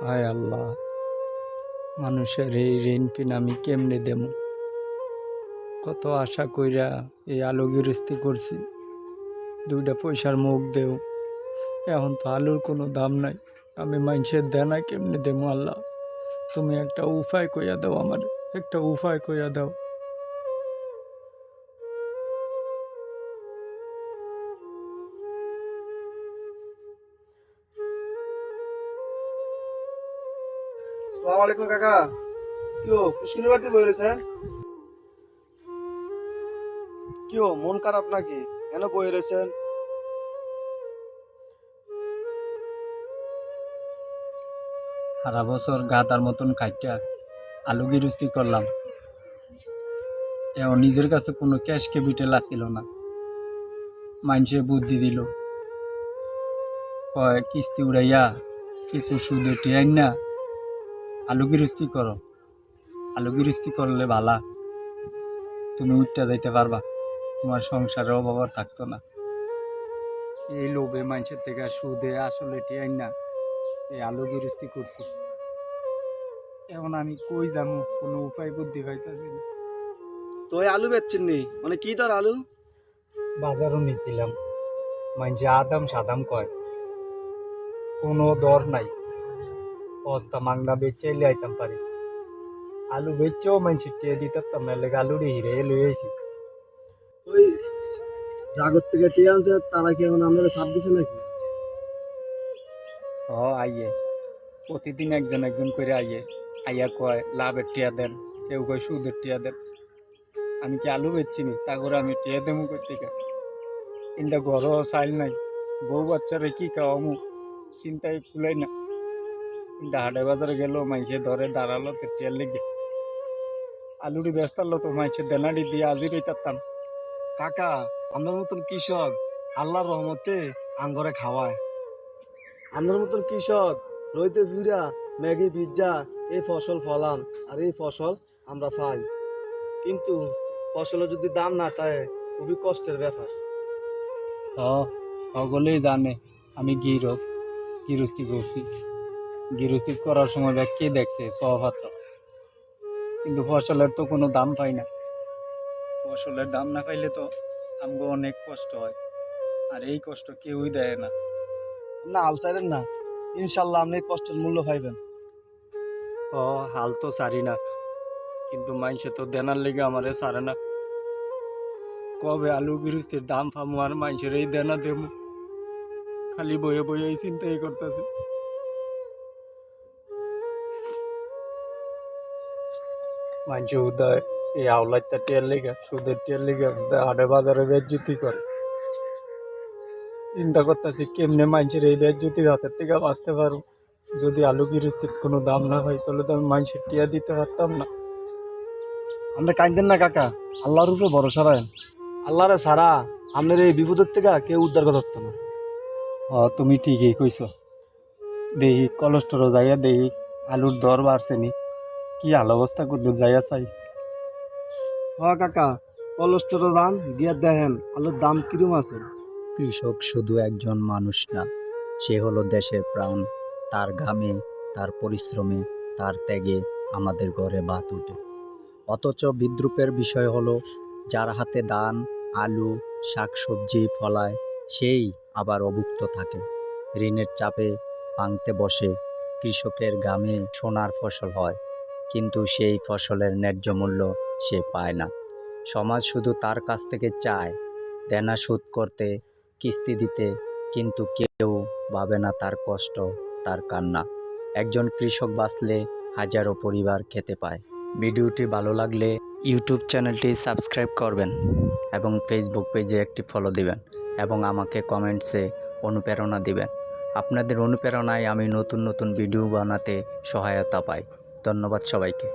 হায় আল্লাহ, মানুষের এই ঋণ পিন আমি কেমনে দেবো? কত আশা কইরা এই আলু গৃহস্থী করছি, দুইটা পয়সার মুখ দেও। এখন তো আলুর কোনো দাম নাই, আমি মানুষের দেনা কেমনে দেবো? আল্লাহ, তুমি একটা উপায় কইয়া দাও, আমার একটা উপায় কইয়া দাও। সালাম আলাইকুম কাকা। পুষ্কিনি বাড়িতে বই রয়েছেন? মন খারাপ নাকি? কেন বই রয়েছেন? সারা বছর গাদার মতন খাইটা আলু গৃহস্থী করলাম, এখন নিজের কাছে কোনো ক্যাশ ক্যাপিটাল আসিল না। মানুষে বুদ্ধি দিল, কয় কিস্তি উড়াইয়া কিছু সুদে টিয়াই না আলু গৃহস্থী করো, আলু গৃহস্থী করলে ভালা, তুমি উঠতে যাইতে পারবা, তোমার সংসারের অভাব আর থাকতো না। এই লোভে মানুষের থেকে সুদে আসলে টিয়াই না এই আলু গৃহস্থী করছি। এখন আমি কই যাবো, কোনো উপায় বুদ্ধি পাইতেছি না। তো ওই আলু বেচছেন নি? মানে কি তোর আলু? বাজারও নিছিলাম, মানুষে আদাম সাদাম কয়, কোনো দর নাই। বস্তা মাংনা বেচে এলে আইতাম পারি, আলু বেচেও মানুষ টিয়ে দিতাম না, লেগে আলুরে হিরে লই আইছি। ওই জাগত থেকে টিয়া আনছে, তারা কি এখন আপনারা ছাপ দিছে নাকি? আইয়ে প্রতিদিন একজন একজন করে আইয়া কয় লাভের টিয়া দেন, কেউ কয় সুদের টিয়া দেন। আমি কি আলু বেচছি নি, তা করে আমি টিয়া দেবো কোথেকে? কিন্তু ঘরও চাইল নাই, বউ বাচ্চারে কি খাওয়ামু চিন্তায় কুলাই না। কিন্তু হাটে বাজারে গেল, মাইসে ধরে দাঁড়ালো তো টিয়ার লেগে, আলুটি ব্যস্ত আনলো তো মাইসের দেনাটি দিয়ে আজই রইতাম। কাকা, আপনার মতন কৃষক আল্লাহর রহমতে আঙ্গরে খাওয়ায়। আপনার মতন কৃষক রইতে ফিরা ম্যাগি পিৎজা এই ফসল ফলান, আর এই ফসল আমরা পাই। কিন্তু ফসলের যদি দাম না থাকে, খুবই কষ্টের ব্যাপার। সকলেই জানে আমি গৃহস্থী করছি, গৃহস্থী করার সময় কে দেখছে সহপাত্র, কিন্তু ফসলের তো কোনো দাম পাই না। ফসলের দাম না পাইলে তো আমগো অনেক কষ্ট হয়, আর এই কষ্ট কেউই দেয় না। আপনি হাল ছাড়েন না, ইনশাল্লাহ আপনি এই কষ্টের মূল্য পাইবেন। হাল তো সারি না, কিন্তু মাইসে তো দেনার লেগে আমারে সারে না। কবে আলু গৃহস্থীর দাম পামু আর মাইসের এই দেনা দেবো, খালি বয়ে বয়ে এই চিন্তাই করতেছে। মাইসে উদয় এই আওলাইটা টের লেগে, সুদের টের লেগে হাটে বাজারে বেজ্জুতি করে। চিন্তা করতেছি কেমনে মানুষের এই বেজ্জুতির হাতের থেকে বাঁচতে পারবো। যদি আলু গৃহস্থির কোনো দাম না হয়, তাহলে তো আমি মানুষের টিয়া দিতে পারতাম না। আপনি কাঁদেন না কাকা, আল্লাহর উপরে ভরসা রাখেন। আল্লাহরে ছাড়া আপনার এই বিপদের থেকে কেউ উদ্ধার করতে না। তুমি ঠিকই কইছ। দেখি কলেস্ট্রল যাইয়া দেখি আলুর দর বাড়ছে নি, কি হাল অবস্থা করতে যাইয়া চাই। কাকা, কলেস্টোরে যান, গিয়ে দেখেন আলুর দাম কিরম আছে। কৃষক শুধু একজন মানুষ না, সে হলো দেশের প্রাণ। তার ঘামে, তার পরিশ্রমে, তার ত্যাগে আমাদের ঘরে ভাত ওঠে। অথচ বিদ্রূপের বিষয় হলো, যার হাতে ধান, আলু, শাকসবজি ফলায়, সেই আবার অভুক্ত থাকে, ঋণের চাপে ভাঙতে বসে। কৃষকের ঘামে সোনার ফসল হয়, কিন্তু সেই ফসলের ন্যায্য মূল্য সে পায় না। সমাজ শুধু তার কাছ থেকে চায় দেনা শোধ করতে, কিস্তি দিতে, কিন্তু কেউ ভাবে না তার কষ্ট, তার কান্না। একজন কৃষক বাঁচলে হাজারো পরিবার খেতে পায়। ভিডিওটি ভালো লাগলে ইউটিউব চ্যানেলটি সাবস্ক্রাইব করবেন এবং ফেসবুক পেজে একটি ফলো দিবেন এবং আমাকে কমেন্টসে অনুপ্রেরণা দিবেন। আপনাদের অনুপ্রেরণায় আমি নতুন নতুন ভিডিও বানাতে সহায়তা পাই। ধন্যবাদ সবাইকে।